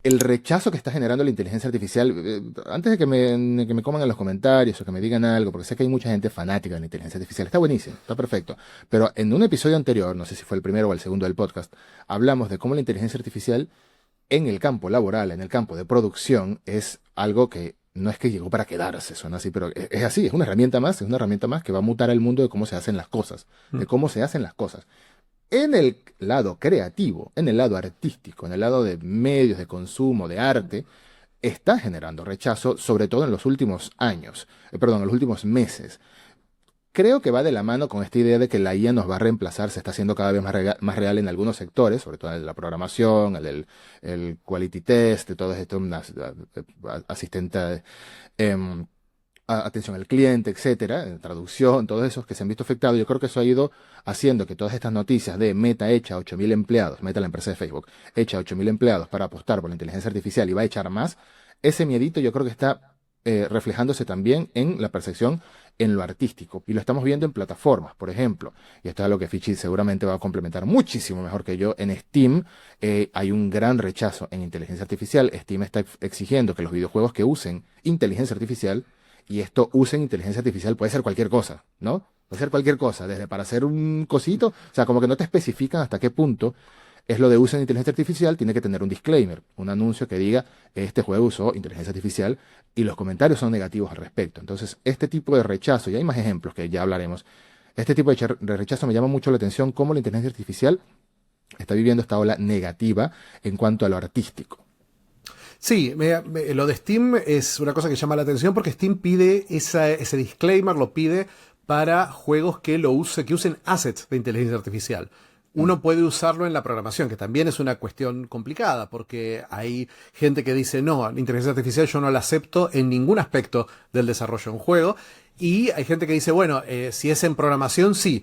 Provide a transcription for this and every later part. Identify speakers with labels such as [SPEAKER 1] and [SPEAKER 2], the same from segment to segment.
[SPEAKER 1] el rechazo que está generando la inteligencia artificial, antes de que me coman en los comentarios o que me digan algo, porque sé que hay mucha gente fanática de la inteligencia artificial, está buenísimo, está perfecto, pero en un episodio anterior, no sé si fue el primero o el segundo del podcast, hablamos de cómo la inteligencia artificial en el campo laboral, en el campo de producción, es algo que no es que llegó para quedarse, suena así, pero es así, es una herramienta más que va a mutar el mundo de cómo se hacen las cosas, de
[SPEAKER 2] Mm.
[SPEAKER 1] cómo se hacen las cosas. En el lado creativo, en el lado artístico, en el lado de medios de consumo, de arte, está generando rechazo, sobre todo en los últimos años, perdón, en los últimos meses. Creo que va de la mano con esta idea de que la IA nos va a reemplazar, se está haciendo cada vez más real en algunos sectores, sobre todo en el de la programación, el quality test, de todo esto, asistente, em, atención al cliente, etcétera, traducción, todos esos que se han visto afectados. Yo creo que eso ha ido haciendo que todas estas noticias de Meta hecha 8.000 empleados, Meta la empresa de Facebook, hecha 8.000 empleados para apostar por la inteligencia artificial y va a echar más, ese miedito yo creo que está reflejándose también en la percepción en lo artístico. Y lo estamos viendo en plataformas, por ejemplo. Y esto es algo que Fichi seguramente va a complementar muchísimo mejor que yo. En Steam hay un gran rechazo en inteligencia artificial. Steam está exigiendo que los videojuegos que usen inteligencia artificial y esto usen inteligencia artificial, puede ser cualquier cosa, ¿no? Puede ser cualquier cosa, desde para hacer un cosito, o sea, como que no te especifican hasta qué punto es lo de uso de inteligencia artificial, tiene que tener un disclaimer, un anuncio que diga, este juego usó inteligencia artificial y los comentarios son negativos al respecto. Entonces, este tipo de rechazo, y hay más ejemplos que ya hablaremos, este tipo de rechazo me llama mucho la atención, cómo la inteligencia artificial está viviendo esta ola negativa en cuanto a lo artístico.
[SPEAKER 2] Sí, lo de Steam es una cosa que llama la atención porque Steam pide ese disclaimer, lo pide para juegos que usen assets de inteligencia artificial.
[SPEAKER 1] Mm.
[SPEAKER 2] Uno puede usarlo en la programación, que también es una cuestión complicada, porque hay gente que dice, no, la inteligencia artificial yo no la acepto en ningún aspecto del desarrollo de un juego. Y hay gente que dice, bueno, si es en programación, sí.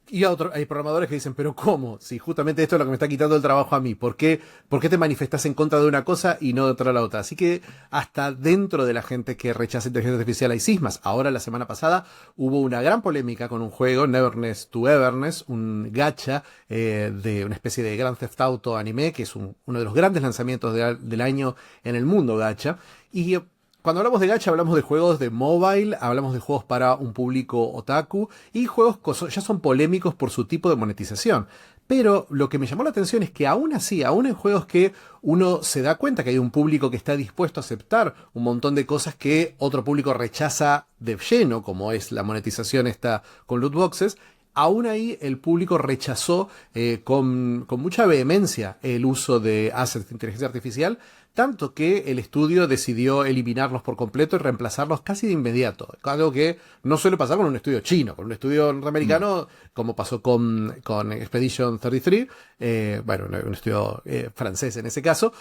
[SPEAKER 2] Y hay programadores que dicen, pero ¿cómo? Si justamente esto es lo que me está quitando el trabajo a mí, por qué te manifestás en contra de una cosa y no de otra la otra? Así que hasta dentro de la gente que rechaza inteligencia artificial hay cismas. Ahora, la semana pasada, hubo una gran polémica con un juego, Neverness to Everness, un gacha de una especie de Grand Theft Auto anime, que es uno de los grandes lanzamientos del año en el mundo gacha. Y cuando hablamos de gacha, hablamos de juegos de mobile, hablamos de juegos para un público otaku y juegos que ya son polémicos por su tipo de monetización. Pero lo que me llamó la atención es que aún así, aún en juegos que uno se da cuenta que hay un público que está dispuesto a aceptar un montón de cosas que otro público rechaza de lleno, como es la monetización esta con loot boxes, aún ahí el público rechazó con mucha vehemencia el uso de assets de inteligencia artificial, tanto que el estudio decidió eliminarlos por completo y reemplazarlos casi de inmediato. Algo que no suele pasar con un estudio chino, con un estudio
[SPEAKER 1] Mm.
[SPEAKER 2] norteamericano, como pasó con Expedition 33, bueno, un estudio francés en ese caso,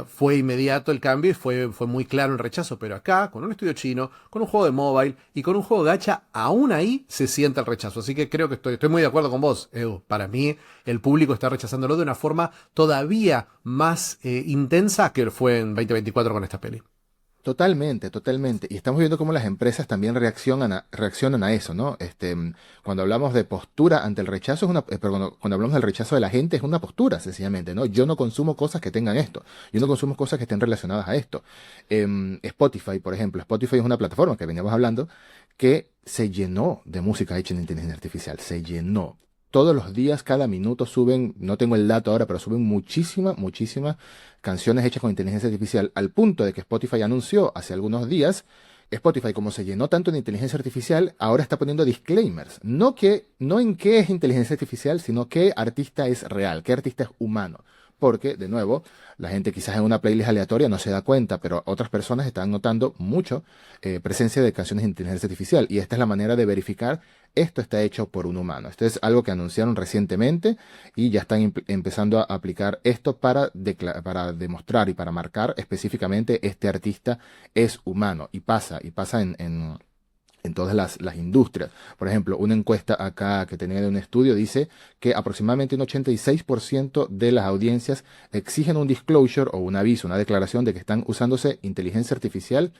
[SPEAKER 2] fue inmediato el cambio y fue muy claro el rechazo, pero acá, con un estudio chino, con un juego de mobile y con un juego gacha, aún ahí se siente el rechazo. Así que creo que estoy muy de acuerdo con vos, Edu. Para mí, el público está rechazándolo de una forma todavía más intensa que fue en 2024 con esta peli.
[SPEAKER 1] Totalmente, totalmente. Y estamos viendo cómo las empresas también reaccionan a eso, ¿no? Cuando hablamos de postura ante el rechazo, pero cuando hablamos del rechazo de la gente, es una postura, sencillamente, ¿no? Yo no consumo cosas que tengan esto. Yo no consumo cosas que estén relacionadas a esto. Spotify, por ejemplo. Spotify es una plataforma que veníamos hablando que se llenó de música hecha en inteligencia artificial. Se llenó. Todos los días, cada minuto suben, no tengo el dato ahora, pero suben muchísimas canciones hechas con inteligencia artificial, al punto de que Spotify anunció hace algunos días, Spotify como se llenó tanto de inteligencia artificial, ahora está poniendo disclaimers, no en qué es inteligencia artificial, sino qué artista es real, qué artista es humano. Porque, de nuevo, la gente quizás en una playlist aleatoria no se da cuenta, pero otras personas están notando mucho presencia de canciones de inteligencia artificial. Y esta es la manera de verificar esto está hecho por un humano. Esto es algo que anunciaron recientemente y ya están empezando a aplicar esto para demostrar y para marcar específicamente este artista es humano. Y pasa en todas las industrias. Por ejemplo, una encuesta acá que tenía de un estudio dice que aproximadamente un 86% de las audiencias exigen un disclosure o un aviso, una declaración de que están usándose inteligencia artificial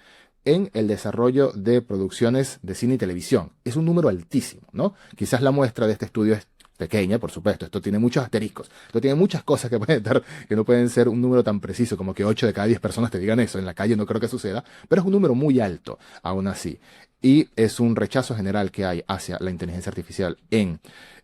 [SPEAKER 1] en el desarrollo de producciones de cine y televisión. Es un número altísimo, ¿no? Quizás la muestra de este estudio es pequeña, por supuesto. Esto tiene muchos asteriscos. Esto tiene muchas cosas que pueden estar, que no pueden ser un número tan preciso como que 8 de cada 10 personas te digan eso. En la calle no creo que suceda, pero es un número muy alto, aún así. Y es un rechazo general que hay hacia la inteligencia artificial en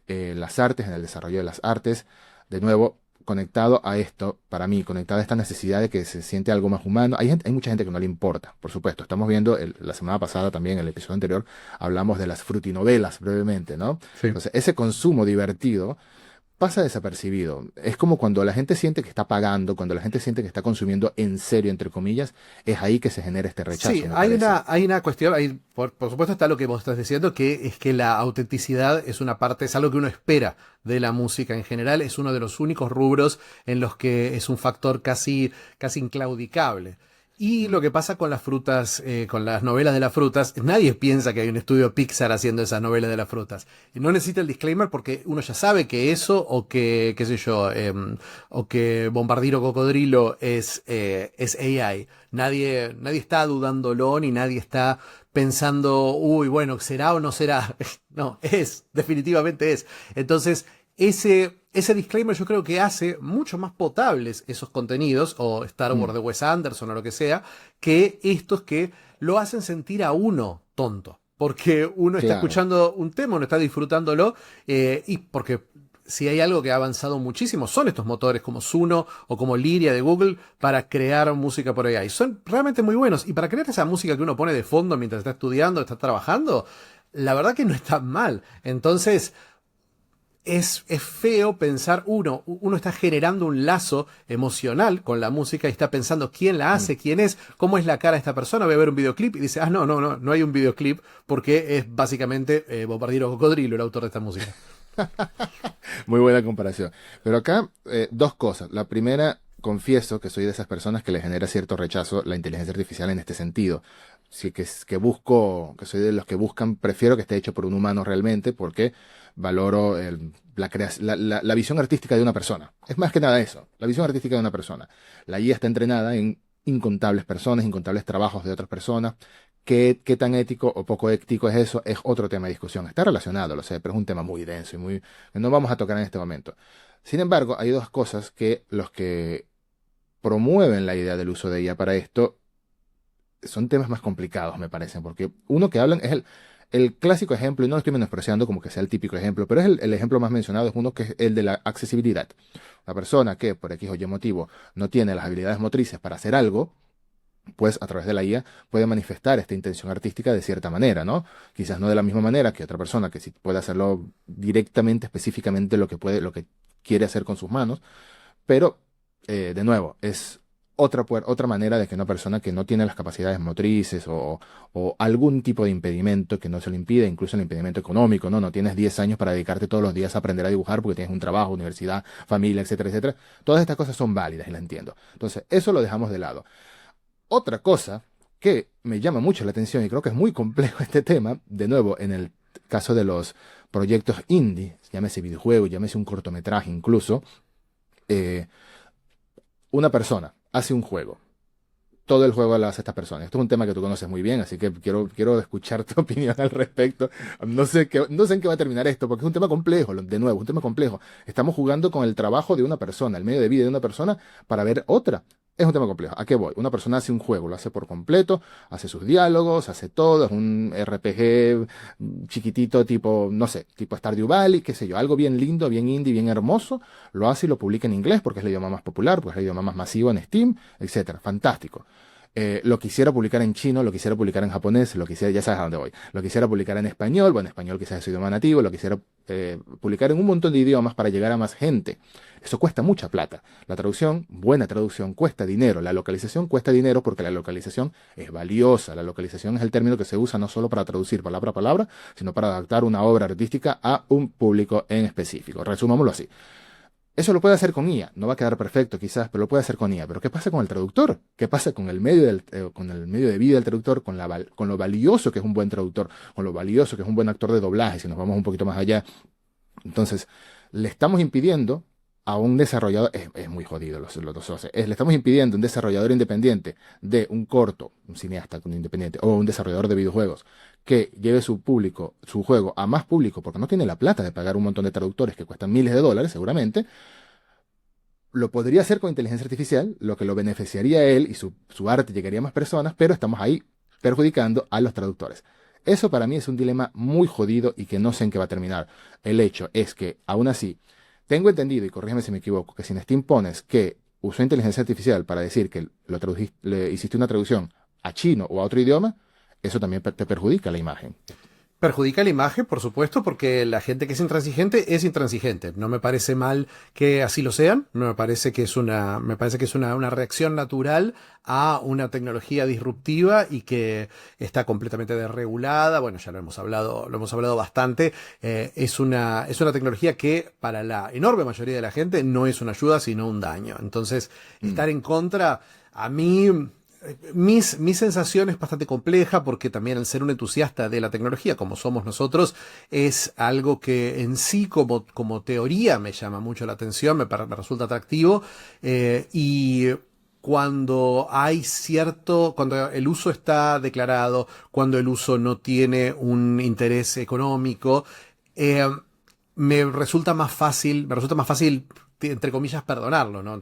[SPEAKER 1] las artes, en el desarrollo de las artes. De nuevo, conectado a esto, para mí, conectado a esta necesidad de que se siente algo más humano. Hay mucha gente que no le importa, por supuesto. Estamos viendo, la semana pasada también, en el episodio anterior, hablamos de las frutinovelas brevemente, ¿no?
[SPEAKER 2] Sí.
[SPEAKER 1] Entonces, ese consumo divertido pasa desapercibido. Es como cuando la gente siente que está pagando, cuando la gente siente que está consumiendo en serio, entre comillas, es ahí que se genera este rechazo.
[SPEAKER 2] Sí,
[SPEAKER 1] me
[SPEAKER 2] hay
[SPEAKER 1] parece.
[SPEAKER 2] hay una cuestión, por supuesto está lo que vos estás diciendo, que es que la autenticidad es una parte, es algo que uno espera de la música en general, es uno de los únicos rubros en los que es un factor casi inclaudicable. Y lo que pasa con las frutas, con las novelas de las frutas, nadie piensa que hay un estudio Pixar haciendo esas novelas de las frutas. Y no necesita el disclaimer porque uno ya sabe que eso, o que, qué sé yo, o que Bombardiro Cocodrilo es AI. Nadie está dudándolo, ni nadie está pensando, uy, bueno, ¿será o no será? No, definitivamente es. Entonces, ese disclaimer yo creo que hace mucho más potables esos contenidos, o Star Wars de Wes Anderson o lo que sea, que estos que lo hacen sentir a uno tonto. Porque uno está
[SPEAKER 1] Claro.
[SPEAKER 2] escuchando un tema, uno está disfrutándolo, y porque si hay algo que ha avanzado muchísimo, son estos motores como Suno o como Lyria de Google para crear música por AI. Son realmente muy buenos. Y para crear esa música que uno pone de fondo mientras está estudiando, está trabajando, la verdad que no está mal. Entonces, es feo pensar, uno está generando un lazo emocional con la música y está pensando quién la hace, quién es, cómo es la cara de esta persona, voy a ver un videoclip y dice, no hay un videoclip porque es básicamente Bombardiro Cocodrilo el autor de esta música.
[SPEAKER 1] Muy buena comparación. Pero acá, dos cosas. La primera, confieso que soy de esas personas que le genera cierto rechazo la inteligencia artificial en este sentido. Sí, que soy de los que buscan, prefiero que esté hecho por un humano realmente, porque valoro la visión artística de una persona. Es más que nada eso, la visión artística de una persona. La IA está entrenada en incontables personas, incontables trabajos de otras personas. ¿Qué tan ético o poco ético es eso? Es otro tema de discusión. Está relacionado, lo sé, pero es un tema muy denso y muy que no vamos a tocar en este momento. Sin embargo, hay dos cosas que los que promueven la idea del uso de IA para esto son temas más complicados, me parecen, porque uno que hablan es el clásico ejemplo, y no lo estoy menospreciando como que sea el típico ejemplo, pero es el ejemplo más mencionado, es uno que es el de la accesibilidad. Una persona que por X o Y motivo no tiene las habilidades motrices para hacer algo, pues a través de la IA puede manifestar esta intención artística de cierta manera, ¿no? Quizás no de la misma manera que otra persona que sí puede hacerlo directamente, específicamente lo que quiere hacer con sus manos, pero de nuevo, es otra manera de que una persona que no tiene las capacidades motrices o algún tipo de impedimento que no se le impide, incluso el impedimento económico, ¿no? No tienes 10 años para dedicarte todos los días a aprender a dibujar porque tienes un trabajo, universidad, familia, etcétera, etcétera. Todas estas cosas son válidas y las entiendo. Entonces, eso lo dejamos de lado. Otra cosa que me llama mucho la atención y creo que es muy complejo este tema, de nuevo, en el caso de los proyectos indie, llámese videojuego, llámese un cortometraje incluso, eh, una persona hace un juego. Todo el juego lo hace esta persona. Esto es un tema que tú conoces muy bien, así que quiero escuchar tu opinión al respecto. No sé en qué va a terminar esto, porque es un tema complejo, de nuevo, un tema complejo. Estamos jugando con el trabajo de una persona, el medio de vida de una persona, para ver otra. Es un tema complejo. ¿A qué voy? Una persona hace un juego, lo hace por completo, hace sus diálogos, hace todo, es un RPG chiquitito tipo, no sé, tipo Stardew Valley, qué sé yo, algo bien lindo, bien indie, bien hermoso, lo hace y lo publica en inglés porque es el idioma más popular, porque es el idioma más masivo en Steam, etcétera. Fantástico. Lo quisiera publicar en chino, lo quisiera publicar en japonés, lo quisiera, ya sabes a dónde voy. Lo quisiera publicar en español, bueno, español quizás es su idioma nativo, lo quisiera publicar en un montón de idiomas para llegar a más gente. Eso cuesta mucha plata. La traducción, buena traducción, cuesta dinero. La localización cuesta dinero porque la localización es valiosa. La localización es el término que se usa no solo para traducir palabra a palabra, sino para adaptar una obra artística a un público en específico. Resumámoslo así. Eso lo puede hacer con IA, no va a quedar perfecto quizás, pero lo puede hacer con IA. Pero ¿qué pasa con el traductor? ¿Qué pasa con el medio con el medio de vida del traductor, con lo valioso que es un buen traductor, con lo valioso que es un buen actor de doblaje, si nos vamos un poquito más allá? Entonces, le estamos impidiendo a un desarrollador, es muy jodido los dos socios, le estamos impidiendo a un desarrollador independiente de un corto, un cineasta independiente, o un desarrollador de videojuegos, que lleve su público, su juego a más público, porque no tiene la plata de pagar un montón de traductores que cuestan miles de dólares, seguramente, lo podría hacer con inteligencia artificial, lo que lo beneficiaría a él y su arte llegaría a más personas, pero estamos ahí perjudicando a los traductores. Eso para mí es un dilema muy jodido y que no sé en qué va a terminar. El hecho es que, aún así, tengo entendido, y corrígeme si me equivoco, que si en Steam pones que usó inteligencia artificial para decir que le hiciste una traducción a chino o a otro idioma, eso también te perjudica la imagen.
[SPEAKER 2] Perjudica la imagen, por supuesto, porque la gente que es intransigente. No me parece mal que así lo sean. No me parece que es una reacción natural a una tecnología disruptiva y que está completamente desregulada. Bueno, ya lo hemos hablado bastante. Es una tecnología que para la enorme mayoría de la gente no es una ayuda, sino un daño. Entonces, estar en contra, a mí. Mi sensación es bastante compleja porque también al ser un entusiasta de la tecnología, como somos nosotros, es algo que en sí como teoría me llama mucho la atención, me resulta atractivo y cuando el uso está declarado, cuando el uso no tiene un interés económico, eh, me resulta más fácil entre comillas, perdonarlo, ¿no?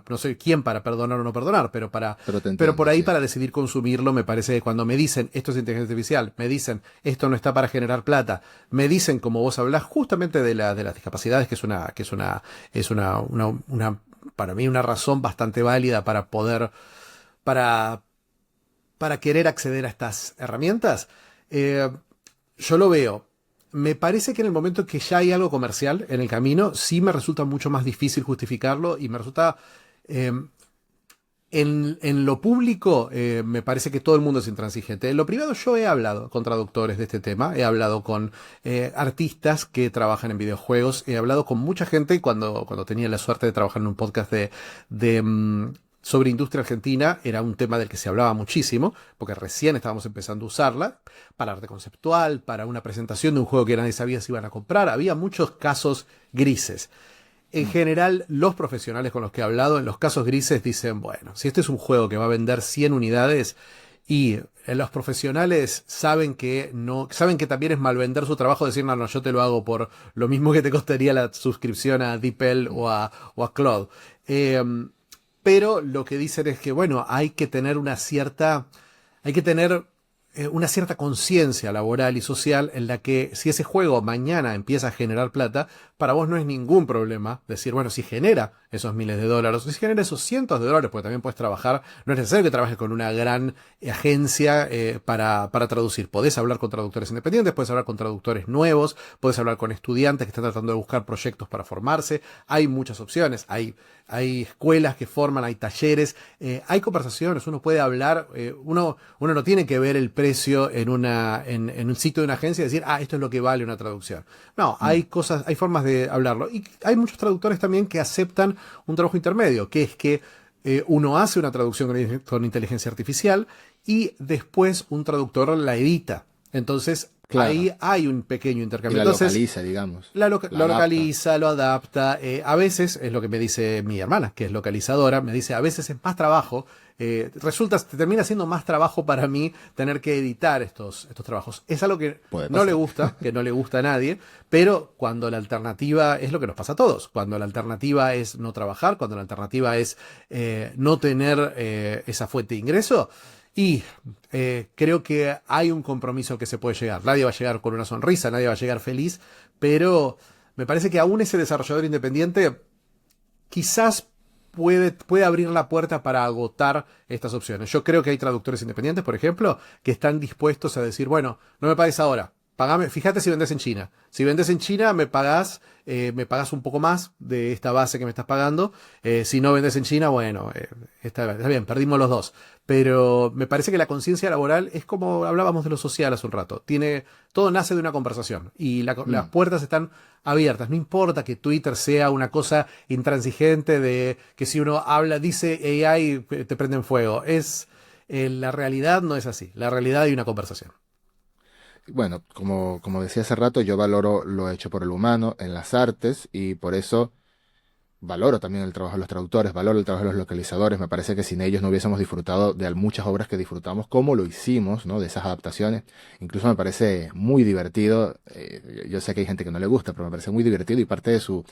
[SPEAKER 2] No soy quien para perdonar o no perdonar,
[SPEAKER 1] Pero te
[SPEAKER 2] pero por
[SPEAKER 1] entiendo,
[SPEAKER 2] ahí
[SPEAKER 1] sí.
[SPEAKER 2] para decidir consumirlo, me parece que cuando me dicen esto es inteligencia artificial, me dicen esto no está para generar plata, me dicen como vos hablás justamente de las discapacidades, que es para mí una razón bastante válida para, para querer acceder a estas herramientas. Eh, yo lo veo. Me parece que en el momento que ya hay algo comercial en el camino, sí me resulta mucho más difícil justificarlo y me resulta... eh, en lo público, me parece que todo el mundo es intransigente. En lo privado, yo he hablado con traductores de este tema, he hablado con artistas que trabajan en videojuegos, he hablado con mucha gente cuando tenía la suerte de trabajar en un podcast sobre industria argentina, era un tema del que se hablaba muchísimo, porque recién estábamos empezando a usarla para arte conceptual, para una presentación de un juego que nadie sabía si iban a comprar. Había muchos casos grises. En
[SPEAKER 1] Mm.
[SPEAKER 2] general, los profesionales con los que he hablado, en los casos grises, dicen, bueno, si este es un juego que va a vender 100 unidades y los profesionales saben que también es mal vender su trabajo, decir, no, no, yo te lo hago por lo mismo que te costaría la suscripción a DeepL o a Claude. Eh, pero lo que dicen es que, bueno, hay que tener una cierta conciencia laboral y social en la que si ese juego mañana empieza a generar plata, para vos no es ningún problema decir, bueno, si genera esos miles de dólares, o si genera esos cientos de dólares, porque también puedes trabajar, no es necesario que trabajes con una gran agencia para traducir. Podés hablar con traductores independientes, podés hablar con traductores nuevos, podés hablar con estudiantes que están tratando de buscar proyectos para formarse. Hay muchas opciones, hay escuelas que forman, hay talleres, hay conversaciones, uno puede hablar, uno no tiene que ver el precio en un sitio de una agencia y decir, esto es lo que vale una traducción. No, hay
[SPEAKER 1] Mm.
[SPEAKER 2] cosas, hay formas de hablarlo. Y hay muchos traductores también que aceptan un trabajo intermedio, que es que uno hace una traducción con inteligencia artificial y después un traductor la edita. Entonces,
[SPEAKER 1] Claro.
[SPEAKER 2] ahí hay un pequeño
[SPEAKER 1] Y
[SPEAKER 2] intercambio.
[SPEAKER 1] la
[SPEAKER 2] Entonces,
[SPEAKER 1] localiza, digamos. La
[SPEAKER 2] lo
[SPEAKER 1] adapta.
[SPEAKER 2] localiza, lo adapta. A veces, es lo que me dice mi hermana, que es localizadora, me dice, a veces es más trabajo. Termina siendo más trabajo para mí tener que editar estos trabajos. Es algo que
[SPEAKER 1] Puede
[SPEAKER 2] no le
[SPEAKER 1] pasar.
[SPEAKER 2] gusta, que no le gusta a nadie, pero cuando la alternativa es lo que nos pasa a todos, cuando la alternativa es no trabajar, cuando la alternativa es no tener esa fuente de ingreso, y creo que hay un compromiso que se puede llegar. Nadie va a llegar con una sonrisa, nadie va a llegar feliz, pero me parece que aún ese desarrollador independiente quizás puede abrir la puerta para agotar estas opciones. Yo creo que hay traductores independientes, por ejemplo, que están dispuestos a decir, bueno, no me pagues ahora. Pagame, fíjate si vendes en China. Si vendes en China, me pagas un poco más de esta base que me estás pagando. Si no vendes en China, bueno, está bien, perdimos los dos. Pero me parece que la conciencia laboral es como hablábamos de lo social hace un rato. Todo nace de una conversación y las
[SPEAKER 1] Mm.
[SPEAKER 2] puertas están abiertas. No importa que Twitter sea una cosa intransigente de que si uno habla, dice AI, te prenden fuego. La realidad no es así. La realidad hay una conversación.
[SPEAKER 1] Bueno, como decía hace rato, yo valoro lo hecho por el humano en las artes y por eso valoro también el trabajo de los traductores, valoro el trabajo de los localizadores. Me parece que sin ellos no hubiésemos disfrutado de muchas obras que disfrutamos, como lo hicimos, ¿no? De esas adaptaciones. Incluso me parece muy divertido. Yo sé que hay gente que no le gusta, pero me parece muy divertido y parte de su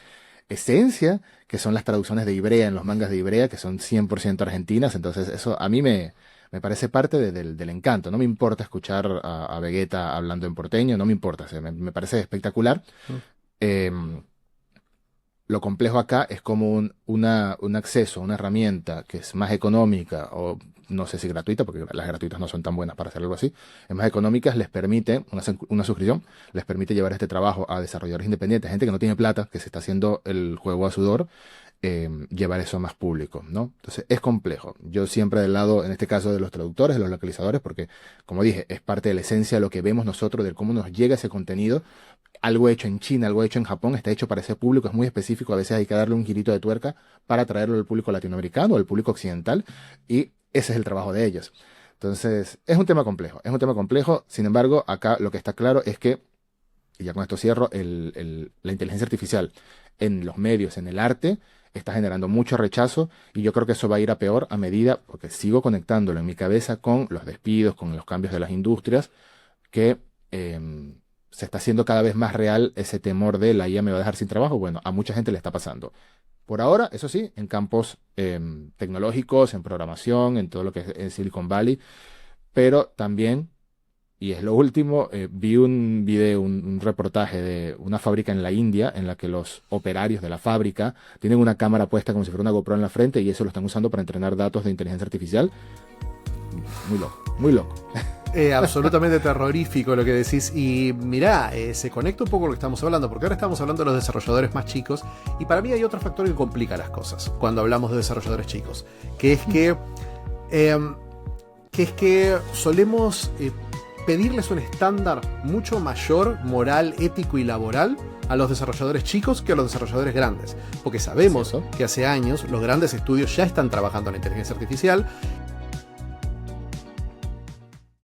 [SPEAKER 1] esencia, que son las traducciones de Ivrea en los mangas de Ivrea, que son 100% argentinas. Entonces eso a mí me parece parte del encanto. No me importa escuchar a Vegeta hablando en porteño, no me importa. O sea, me parece espectacular. Em, lo complejo acá es como un acceso, una herramienta que es más económica o no sé si gratuita, porque las gratuitas no son tan buenas para hacer algo así. Es más económicas, les permite, una suscripción, les permite llevar este trabajo a desarrolladores independientes, gente que no tiene plata, que se está haciendo el juego a sudor, llevar eso a más público, ¿no? Entonces es complejo. Yo siempre del lado, en este caso, de los traductores, de los localizadores, porque, como dije, es parte de la esencia de lo que vemos nosotros, de cómo nos llega ese contenido. Algo hecho en China, algo hecho en Japón, está hecho para ese público, es muy específico, a veces hay que darle un girito de tuerca para traerlo al público latinoamericano, al público occidental, y ese es el trabajo de ellos. Entonces, es un tema complejo, sin embargo, acá lo que está claro es que, y ya con esto cierro, la inteligencia artificial en los medios, en el arte, está generando mucho rechazo, y yo creo que eso va a ir a peor a medida, porque sigo conectándolo en mi cabeza con los despidos, con los cambios de las industrias, que se está haciendo cada vez más real ese temor de la IA me va a dejar sin trabajo. Bueno, a mucha gente le está pasando. Por ahora, eso sí, en campos tecnológicos, en programación, en todo lo que es en Silicon Valley, pero también, y es lo último, vi un video, un reportaje de una fábrica en la India en la que los operarios de la fábrica tienen una cámara puesta como si fuera una GoPro en la frente, y eso lo están usando para entrenar datos de inteligencia artificial. Muy loco, muy loco.
[SPEAKER 2] Absolutamente terrorífico lo que decís. Y mirá, se conecta un poco con lo que estamos hablando, porque ahora estamos hablando de los desarrolladores más chicos, y para mí hay otro factor que complica las cosas cuando hablamos de desarrolladores chicos, que es que solemos pedirles un estándar mucho mayor, moral, ético y laboral a los desarrolladores chicos que a los desarrolladores grandes, porque sabemos que hace años los grandes estudios ya están trabajando en la inteligencia artificial,